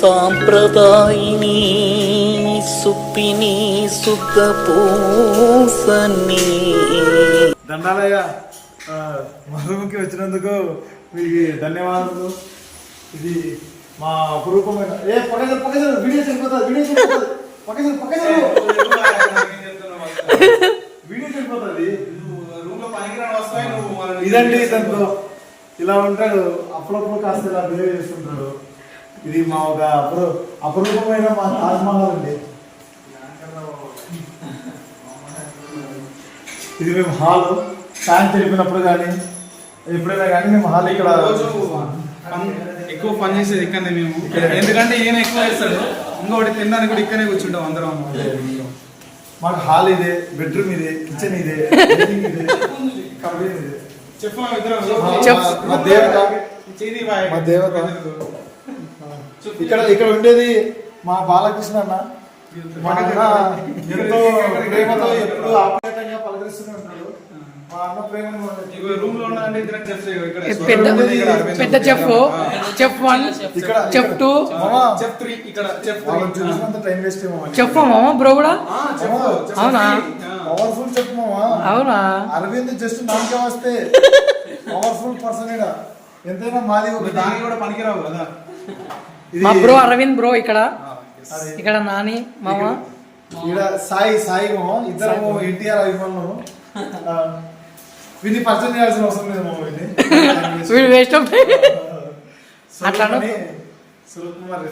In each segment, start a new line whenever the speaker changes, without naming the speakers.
సాంప్రదాయిని సుప్పిని సుఖ పూసని.
దండాలయ్య మా రూమ్కి వచ్చినందుకు మీకు ధన్యవాదాలు. ఇది మా అపురూపమైన వీడియో చనిపోతుంది ఇదండి. ఇదంతా ఇలా ఉంటాడు, అప్పుడప్పుడు కాస్త ఇలా బిహేవ్ చేస్తుంటాడు. ఇది మా ఒక అపురూపమైన మా తాజ్మహల్ అండి. ఇది మేము హాల్ ఫ్యాన్ తెలిపినప్పుడు కానీ ఎప్పుడైనా కానీ మేము హాల్ ఇక్కడ
ఎక్కువ పని చేసేది ఇక్కడనే మేము, ఎందుకంటే ఈయన ఎక్కువ చేస్తాడు. ఇంకొకటి తినడానికి కూడా ఇక్కడనే కూర్చుంటాం అందరం.
మాకు హాల్ ఇదే, బెడ్రూమ్ ఇదే, కిచెన్ ఇదే, ఇదే, కబడ్డీ ఇదే. మా దేవత ఇక్కడ ఉండేది మా బాలకృష్ణ అన్న. మా అన్న ఎంతో ప్రేమతో ఎప్పుడు ఆప్యాయంగా పలకరిస్తూనే ఉంటాడు. మా అన్న ప్రేమ
రూమ్ లో
పెద్ద చెఫ్, చెఫ్ 1, చెఫ్ 2,
చెఫ్ 3. ఇక్కడ
చూసినంత టైం వేస్ట్
చెఫ్ మామ బ్రో కూడా. అవునా?
పవర్ఫుల్ చెఫ్ మామా.
అవునా?
అరవింద్ జస్ట్ నాకే వస్తే పవర్ఫుల్ పర్సన్ ఎంతైనా మాది
దానికి కూడా పనికిరావు కదా.
మా బ్రో అరవింద్ బ్రో ఇక్కడ నాని మామ.
ఇక్కడ సాయి మామ. ఇద్దరు ఎన్టీఆర్ అభిమానులు. వీడిని పరిచయం చేయాల్సిన అవసరం లేదు మామ.
వీడు వేస్ట్ అట్లా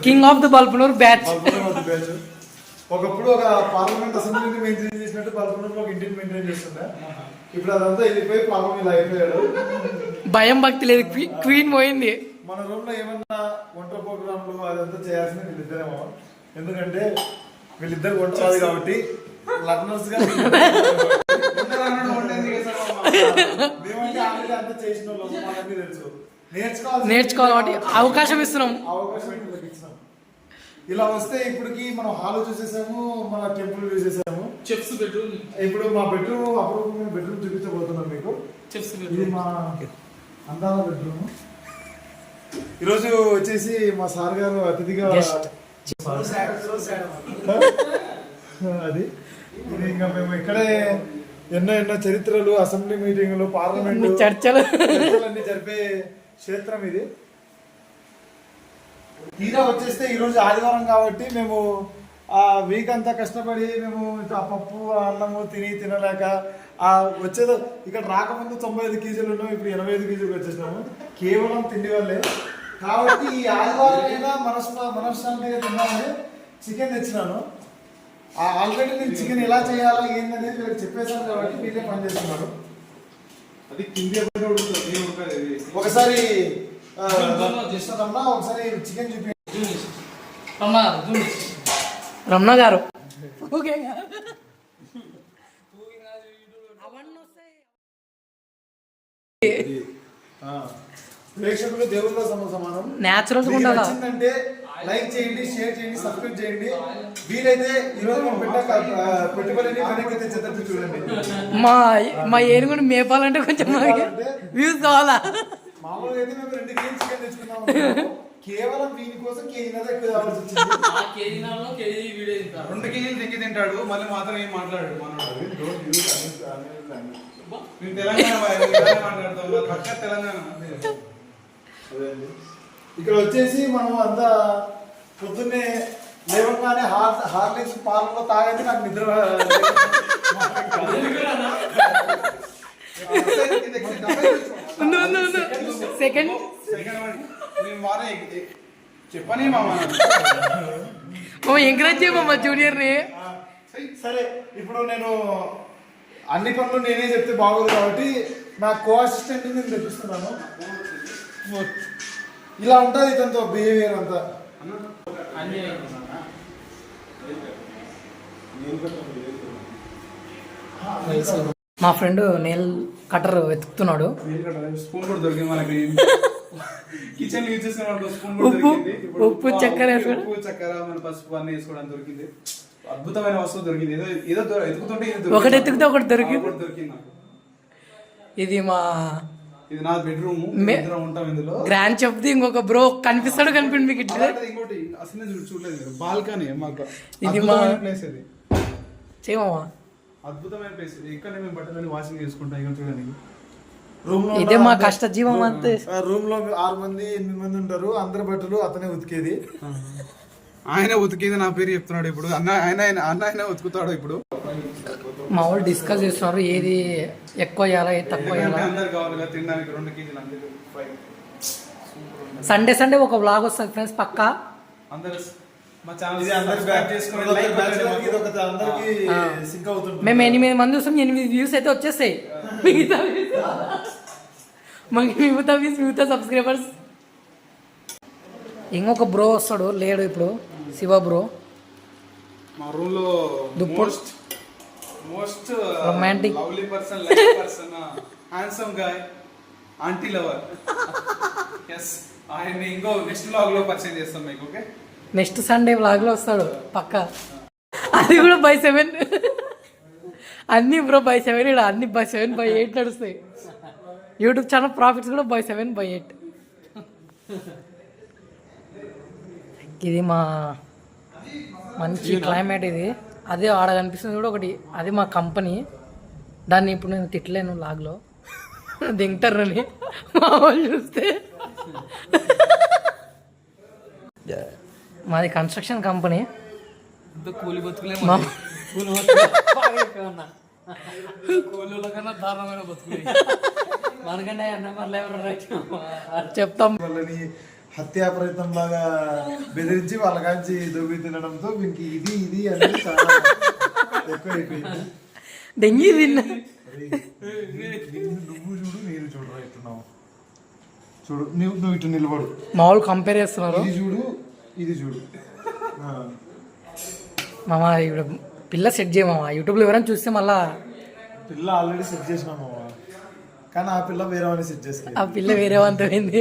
కింగ్ ఆఫ్ ది బల్పనూర్ బ్యాచ్.
ఒకప్పుడు ఒక పార్లమెంట్ అసెంబ్లీని మెయింటైన్ చేసినట్టు బల్పనూరులో ఒక ఇంటిని మెయింటైన్ చేస్తుండే. ఇప్పుడు అదంతా వెళ్ళిపోయి పాపం ఇలా అయిపోయాడు.
భయం భక్తి లేదు, క్వీన్ పోయింది.
మన రూమ్ లో ఏమన్నా వంట ప్రోగ్రాంలు అదంతా చేయాల్సింది వీళ్ళిద్దరేమో. ఎందుకంటే వీళ్ళిద్దరు వంట రాదు కాబట్టి లర్నర్స్ గా అంతా చేసిన తెలుసు.
నేర్చుకోవాలి కాబట్టి అవకాశం ఇస్తున్నాం.
ఇలా వస్తే ఇప్పటికి మనం హాల్ చూసేసాము, మన టెంపుల్ చూసేసాము.
Chefs bedroom.
ఇప్పుడు మా బెడ్రూమ్ అప్పుడు బెడ్రూమ్ చూపించబోతున్నాం మీకు. ఇది మా అందాల బెడ్రూమ్. ఈరోజు వచ్చేసి మా సార్ గారు అతిథిగా అది. ఇది ఇంకా మేము ఇక్కడే ఎన్నో చరిత్రలు, అసెంబ్లీ మీటింగ్లు, పార్లమెంట్ చర్చలన్నీ జరిపే క్షేత్రం ఇది. తీరా వచ్చేస్తే ఈరోజు ఆదివారం కాబట్టి మేము ఆ వీక్ అంతా కష్టపడి మేము ఆ పప్పు అన్నము తినలేక వచ్చేది ఇక్కడ రాకముందు 95 కేజీలు ఉన్నాం, ఇప్పుడు 85 కేజీలు వచ్చేసినాము కేవలం తిండి వల్లే. కాబట్టి ఈ ఆదివారం అయినా మనశ్శాంతిగా తిన్నామని చికెన్ తెచ్చినాను. ఆల్రెడీ నేను చికెన్ ఎలా చేయాలా ఏందనేది వీళ్ళకి చెప్పేశాను కాబట్టి వీళ్ళే పని చేస్తున్నారు.
అది కింది
ఒకసారి ఒకసారి చికెన్ చూపి
రమణ గారు.
ప్రేక్షకులు దేవుళ్ళతో సమానం.
నేచురల్
నచ్చిందంటే లైక్ చేయండి, షేర్ చేయండి, సబ్స్క్రైబ్ చేయండి. వీలైతే ఈరోజు మనం పెట్టుబడిని వెనక్కి తెచ్చేటట్టు చూడండి.
మా ఏనుగుని మేపాలంటే కొంచెం వ్యూస్ కావాలా?
మామూలుగా అయితే మేము 2 కేజీ చికెన్ తెచ్చుకున్నాము. కేవలం దీనికోసం కేజీన్నర ఎక్కువ కావాల్సి వచ్చింది.
2 కేజీలు తెక్కి తింటాడు, మళ్ళీ మాత్రం ఏం మాట్లాడాడు. తెలంగాణ.
ఇక్కడ వచ్చేసి మనం అంతా పొద్దున్నే లేవగానే హార్లిక్స్ పాలలో తాగైతే నాకు నిద్ర
సెకండ్
చెప్పని మామ
ఎంకరేజ్ చేయమమ్మా జూనియర్ ని.
సరే ఇప్పుడు నేను అన్ని పనులు నేనే చెప్తే బాగోదు కాబట్టి నా కో అసిస్టెంట్ నేను తెప్పిస్తున్నాను. ఇలా ఉంటుంది ఇతనితో బిహేవియర్ అంతా.
మా ఫ్రెండ్ నెయిల్ కటర్ వెతుకుతున్నాడు.
స్పూన్ కూడా దొరికింది మనకి. కిచెన్ యూజ్ చేసిన స్పూన్
ఉప్పు చక్కెర
మన పసుపు అన్ని వేసుకోవడానికి దొరికింది. అద్భుతమైన వస్తువు దొరికింది. ఏదో ఎత్తుకుతుంటే
ఒకటి ఎత్తుకుతే ఒకటి దొరికింది.
దొరికింది నాకు.
ఇది మా
ఇది నా బెడ్రూమ్, ఇద్దరం ఉంటాం ఇందులో.
గ్రాండ్ చెప్ది ఇంకొక బ్రో కనిపిస్తాడు కనిపిండి మీకు ఇట్లా.
అలాంటిది ఇంకోటి అసలు చూడలేదు మీరు, బాల్కనీ మాకు
ఇది మా
ప్లేస్. ఇది
చేయమా
అద్భుతమైన ప్లేస్. ఇక్కడ మేము బట్టలని వాషింగ్ చేసుకుంటాం. ఇక్కడ చూడండి,
రూమ్ లో
ఇదే మా కష్టజీవం అంతే.
రూమ్ లో 6 మంది 8 మంది ఉంటారు, అందరి బట్టలు అతనే ఉతికేది.
ఆయన ఉతికేది నా పేరు చెప్తున్నాడు ఇప్పుడు. ఆయన ఉతుకుతాడు ఇప్పుడు.
మా వాళ్ళు డిస్కస్ చేస్తున్నారు ఏది ఎక్కువ వేయాలా ఏది తక్కువ వేయాలా.
అందరు కావాలి తినడానికి 2 కేజీలు అందరూ.
సండే సండే ఒక వ్లాగ్ వస్తుంది ఫ్రెండ్స్ పక్కా.
అందరూ మా
ఇది
ఛానల్
అందరి
సబ్స్క్రైబ్ చేసుకొని లైక్
బ్యాచిలర్ ఇది ఒకటి అందరికి సింక్ అవుతుంది.
మేము 8 మంది వస్తాం, 8 వ్యూస్ అయితే వచ్చేస్తాయి. మిగతా సబ్స్క్రైబర్స్. ఇంకొక బ్రో వస్తాడు, లేడు ఇప్పుడు, శివ బ్రో.
మా రూమ్ లో most
romantic
lovely person, like person, handsome guy, aunty lover. Yes, ఆయన ఇంకో నెక్స్ట్ వ్లాగ్ లో పరిచయం చేస్తాం మీకు. ఓకే,
నెక్స్ట్ సండే వ్లాగ్ లో వస్తాడు పక్కా. అది కూడా by 7. అన్ని బ్రో by 7, ఇక్కడ అన్ని by 7 by 8 నడుస్తాయి. యూట్యూబ్ ఛానల్ ప్రాఫిట్స్ కూడా by 7 by 8. ఇది మా మంచి క్లైమేట్. ఇది అదే ఆడ కనిపిస్తుంది కూడా ఒకటి, అది మా కంపెనీ. దాన్ని ఇప్పుడు నేను తిట్టలేను లాగ్లో, దింటారని మా వాళ్ళు చూస్తే. మాది కన్స్ట్రక్షన్ కంపెనీ. కూలి బతుకులే చెప్తాం.
వాళ్ళని హత్యా ప్రయత్నం లాగా బెదిరించి వాళ్ళ కాంచి దొబ్బి తినడంతో వీనికి ఇది ఇది అనేది చాలా ఎక్కువ అయిపోయింది.
డెంగీ తిన్నా.
నువ్వు చూడు, నేను చూడరా ఎట్టున్నావు చూడు. నువ్వు ఇటు నిలబడు.
మామూలు కంపేర్ చేస్తున్నారు.
ఇది చూడు, ఇది చూడు.
మామ ఇప్పుడు పిల్ల సెట్ చేయమా. యూట్యూబ్లో ఎవరైనా చూస్తే మళ్ళా
పిల్ల ఆల్రెడీ సెట్ చేసినాము, కానీ ఆ పిల్ల వేరే వాడిని సెట్ చేసుకుంది.
ఆ పిల్ల వేరే వంతమైంది.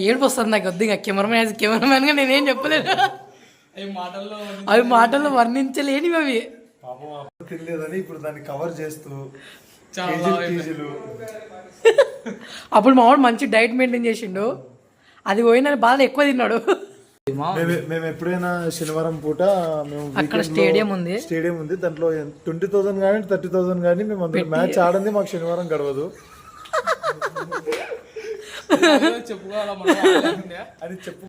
ఏడుపు వస్తుంది నాకు. వద్దు ఇంకా కెమెరామ్యాన్ గా నేనేం చెప్పలేను. అవి మాటల్లో వర్ణించలేనివి అవి.
పాపం తెలియదని ఇప్పుడు దాన్ని కవర్ చేస్తూ కేజీలు.
అప్పుడు మా వాడు మంచి డైట్ మెయింటైన్ చేసిండు, అది పోయిన బాగా ఎక్కువ తిన్నాడు.
మేము ఎప్పుడైనా శనివారం పూట మేము
అక్కడ స్టేడియం ఉంది,
దాంట్లో 20,000 కానీ 30,000 కానీ మేము అందరం మ్యాచ్ ఆడింది మాకు శనివారం గడవదు అని చెప్పు.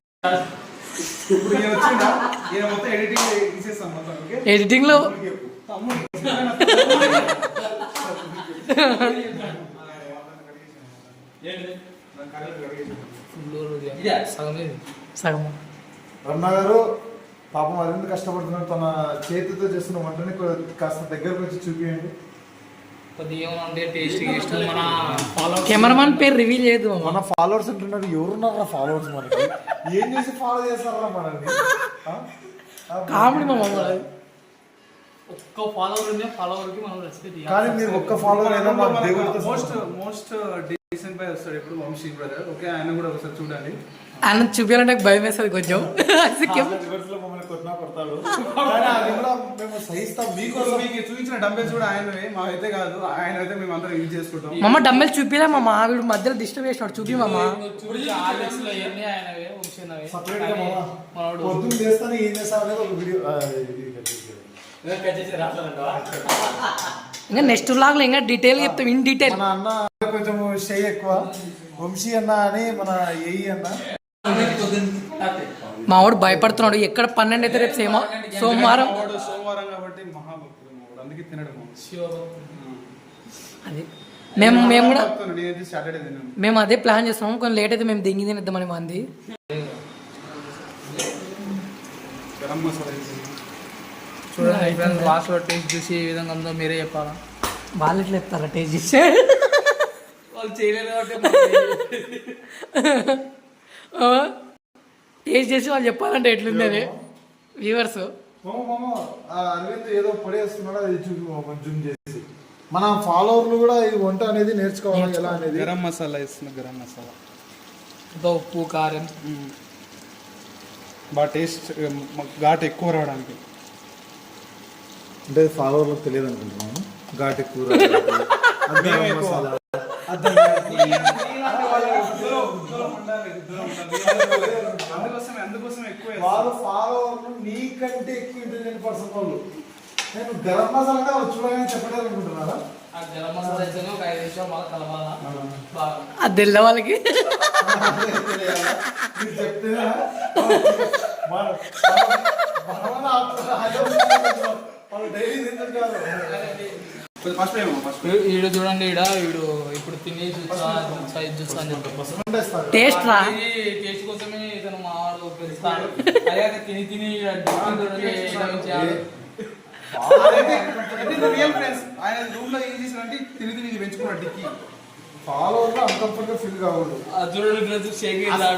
ఎడిటింగ్ లో సగం.
రమణ గారు పాపం అదెందుకు కష్టపడుతున్నారు, తన చేతితో చేస్తున్న వంటని కాస్త దగ్గరకు వచ్చి చూపించండి.
కెమెరామన్ పేరు రివీల్ చేయదు.
మన ఫాలోవర్స్ అంటున్నారు, ఎవరున్నారా ఫాలోవర్స్ మనకి, ఏం చేసి ఫాలో చేస్తారా మనల్ని?
కామెడీ మా మమ్మల్ని.
కానీ మీరు ఒక్క ఫాలోవర్ అయినా మా దేవుడితో
మోస్ట్ డీసెంట్ బై వస్తాడు ఇప్పుడు వంశీ బ్రదర్. ఓకే, ఆయన కూడా ఒకసారి చూడండి.
ఆయన చూపించాలంటే నాకు భయం వేస్తుంది కొంచెం.
మమ్మల్ని కొట్టినా కొడతాడు, కానీ అది కూడా మేము సహిస్తాం. మీకు
చూపించిన డంబెల్స్ కూడా ఆయనవే, మా అయితే కాదు. ఆయన అయితే మేము అందరం యూజ్ చేసుకుంటాం.
మమ్మ డంబెల్ చూపిలా మా మావిడు మధ్యలో డిస్టర్బ్ చేసినాడు. చూపి మామ
సపరేట్ గా పొద్దున్న చేస్తాను, ఏం చేస్తాం అనేది ఒక వీడియో.
ఇంకా నెక్స్ట్ వ్లాగ్ లో ఇంకా డీటెయిల్ చెప్తాం, ఇన్ డీటెయిల్.
మన అన్న కొంచెం షై ఎక్కువ, వంశీ అన్న అని మన ఏఈ అన్న.
మా వాడు భయపడుతున్నాడు. ఎక్కడ 12 అయితే రేపు సోమవారం
కాబట్టి మహాభక్తుడు, అందుకే తినడం.
అది మేము కూడా
సాటర్డే తిన్నాను.
మేము అదే ప్లాన్ చేస్తున్నాం. కొంచెం లేట్ అయితే మేము దింగి తినేద్దామని మంది.
గరం మసాలా
చూడండి లాస్ట్ లో టేస్ట్ చూసి ఏ విధంగా ఉందో మీరే చెప్పాలా.
వాళ్ళు ఎట్లా చెప్తారా టేస్ట్ చేసి?
వాళ్ళు చేయలేదు కాబట్టి
టేస్ట్ చేసి వాళ్ళు చెప్పాలంటే ఎట్లుంది అని వ్యూవర్స్.
అరవింద్ ఏదో పడేస్తున్నాడు, అది చూపి జూమ్ చేసి మన ఫాలోవర్లు కూడా ఈ వంట అనేది నేర్చుకోవాలి ఎలా అనేది.
గరం మసాలా ఇస్తున్నా, గరం మసాలా,
ఉప్పు కారం
బాగా టేస్ట్ ఘాట్ ఎక్కువ రావడానికి.
అంటే ఫాలోవర్లకు తెలియదు అనుకుంటున్నాను ఘాట్ ఎక్కువ గరం
ఎక్కువ.
మసాలా
అందుకోసం ఎక్కువ
వాళ్ళు ఫాలోవర్లు నీకంటే ఎక్కువ ఇంటెలిజెంట్ పర్సన్ వాళ్ళు. నేను గరం మసాలా చూడగానే చెప్పలేదు అనుకుంటున్నారా?
ఆ గరం మసాలా వేసాను, ఒక 5 నిమిషాలు మళ్ళీ కలపాలా బాగా.
అది తెల్ల వాళ్ళకి
మీరు చెప్తేనా వాళ్ళు డైలీ తింటుంటారు.
ఫస్ట్ టైం ఫస్ట్
వీడు చూడండి, వీడు ఇప్పుడు తిని చూస్తా సైజ్ చూస్తా అని చెప్పి
టేస్ట్ రా
టేస్ట్ కోసమే ఇతను మా వాడు పెంచుతాడు. అదే తిని తిని
రియల్ ఫ్రెండ్స్. ఆయన రూమ్ లో ఏం చేసినంటే తిని తిని పెంచుకున్నాడు డిక్కి.
ఫాలోవర్లు అన్కంఫర్టబుల్ ఫీల్ కావద్దు.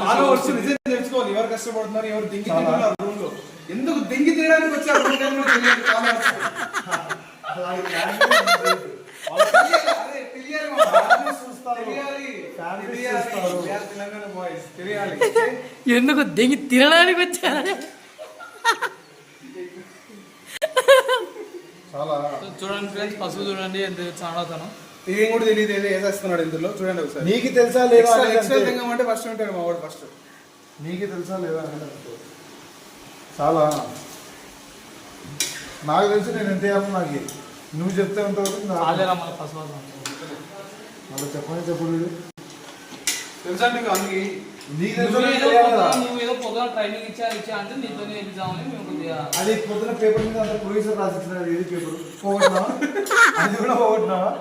ఫాలోవర్స్ నిజం తెలుసుకోవాలి, ఎవరు కష్టపడుతున్నారు, ఎవరు దింగి తింటున్నారు రూమ్ లో. ఎందుకు దింగి తినడానికి వచ్చారు తెలియాలి.
ఎందుకు దిగి తినడానికి వచ్చారా?
చాలా
చూడండి ఫ్రెండ్స్, పసుపు చూడండి ఎంత చాలా తను
ఏం కూడా తెలియదు, ఏదో వేసేస్తున్నాడు ఇందులో. చూడండి ఒకసారి.
నీకు తెలుసా లేదా
ఎక్స్ట్రా తింగమంటే ఫస్ట్ ఉంటాడు మా వాడు ఫస్ట్.
నీకు తెలుసా లేదా చాలా నాకు తెలిసి నేను ఎంత చేయాలి నాకు నువ్వు చెప్తే ఎంతవరకు
చాలేరా మన పసుపు
మళ్ళీ చెప్పని చెప్పుడు
తెలుసా నీకు? అందుకే
నీకు
నువ్వు ఏదో పొద్దున ట్రైనింగ్ ఇచ్చా అంటే నీతోనే ఎగ్జామ్ అని మేము కొద్దిగా
అది పొద్దున పేపర్ మీద అంత ప్రొడ్యూసర్ రాసిచ్చినాడు. ఏది పేపర్ పోగొట్టినావా? అది కూడా పోగొట్టినావా?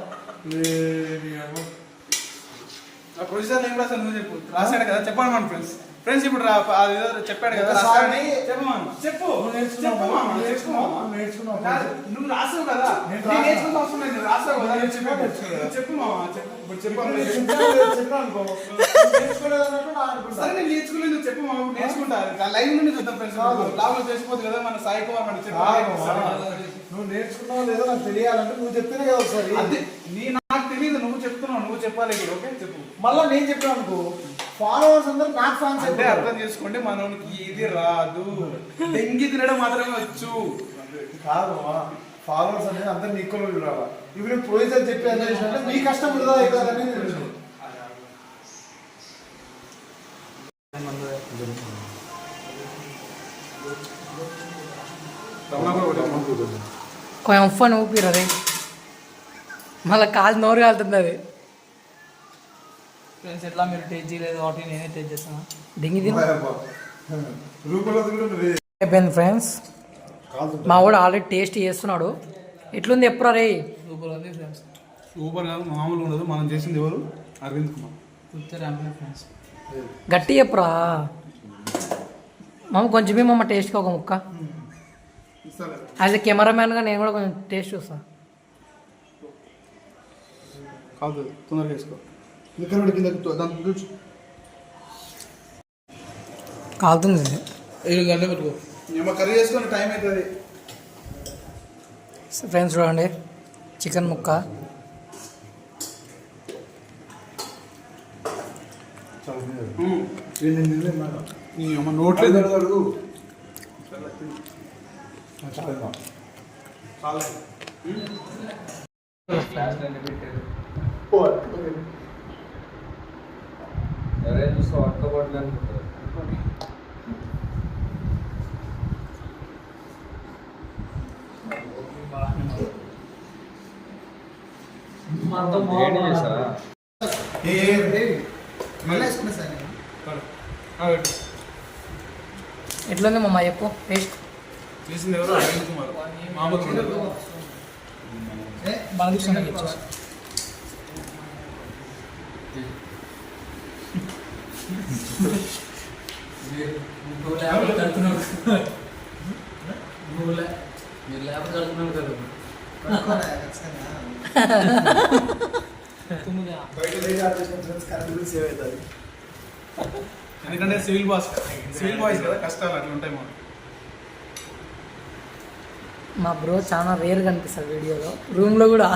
ఆ ప్రొడ్యూసర్ నేను కూడా అసలు నువ్వు చెప్పు. రాశాడు కదా, చెప్పండి మన ఫ్రెండ్స్. ఫ్రెండ్స్ ఇప్పుడు అది ఏదో చెప్పాడు కదా,
ఒకసారి
చెప్పు మామ. చెప్పు.
నేర్చుకున్నావు
చెప్పు మామ, చెప్పు మామ. నువ్వు రాసావు కదా,
నేను
నేను నేర్చుకున్న అవసరం లేదు, నువ్వు రాసావు కదా. చెప్పు మామ, చెప్పు. ఇప్పుడు చెప్పు. సరే నేను నేర్చుకోలేదు, నువ్వు చెప్పు మామ. నేర్చుకుంటా లైవ్ నుండి చూద్దాం ఫ్రెండ్స్. లాభం చేసిపోతుంది కదా మన సాయి కుమార్ మన చెప్పు.
నువ్వు నేర్చుకున్నావు లేదో నాకు తెలియాలంటే నువ్వు చెప్తేనే కదా ఒకసారి.
అదే నాకు తెలియదు, నువ్వు చెప్తున్నావు, నువ్వు చెప్పాలి ఇప్పుడు. ఓకే చెప్పు.
మళ్ళీ నేను చెప్పాను అనుకో, ఫాలోవర్స్ అందరూ నాకు ఫ్యాన్స్
అంటే అర్థం చేసుకోండి, మనకి ఇది రాదు, దెంగి తినడం మాత్రమే వచ్చు.
కాదు ఫాలోవర్స్ అనేది అందరిని ఈక్వల్ చూడాలి. ఇప్పుడు ప్రొడ్యూసర్ చెప్పి అంటే మీ కష్టం వృధా అవుతుందని నేను
కొంచెం ఉప్పని ఊపిరు అది మళ్ళీ కాలు నోరు కాలుతుంది అది.
ఫ్రెండ్స్ ఎట్లా మీరు టేస్ట్ చేయలేదు కాబట్టి నేనే టేస్ట్ చేస్తాను.
దింగి తిని
రూపంలో కూడా
అయిపోయింది ఫ్రెండ్స్. మా వాడు ఆల్రెడీ టేస్ట్ చేస్తున్నాడు. ఎట్లుంది ఎప్పుడా రే?
సూపర్ ఉంది ఫ్రెండ్స్.
సూపర్ కాదు, మామూలు ఉండదు. మనం చేసింది ఎవరు? అరవింద్ కుమార్.
ఫ్రెండ్స్
గట్టి చెప్పురా మామ. కొంచెమే మమ్మ టేస్ట్కి ఒక ముక్క. యాజ్ ఎ కెమెరామ్యాన్గా నేను కూడా కొంచెం టేస్ట్ చూస్తాను.
కాదు తొందరగా వేసుకో. ఇక్కడ కింద దాన్ని కూర్చో.
కాలుతుంది ఇది.
గంట పెట్టుకో.
ఏమో కర్రీ చేసుకొని టైం అవుతుంది.
ఫ్రెండ్స్ చూడండి, చికెన్ ముక్క
నోట్లేదు.
ఎట్లుంది మమ్మ చెప్పు టేస్ట్.
చేసింది ఎవరు? అరవింద్ కుమార్. మామూలు ఉండదు.
బాగా
ఎందుకంటే సివిల్ బాయ్స్ కదా, కష్టాలు అట్లా ఉంటాయి మాకు.
మా బ్రో చాలా రేర్ కనిపిస్తుంది వీడియోలో, రూమ్లో కూడా.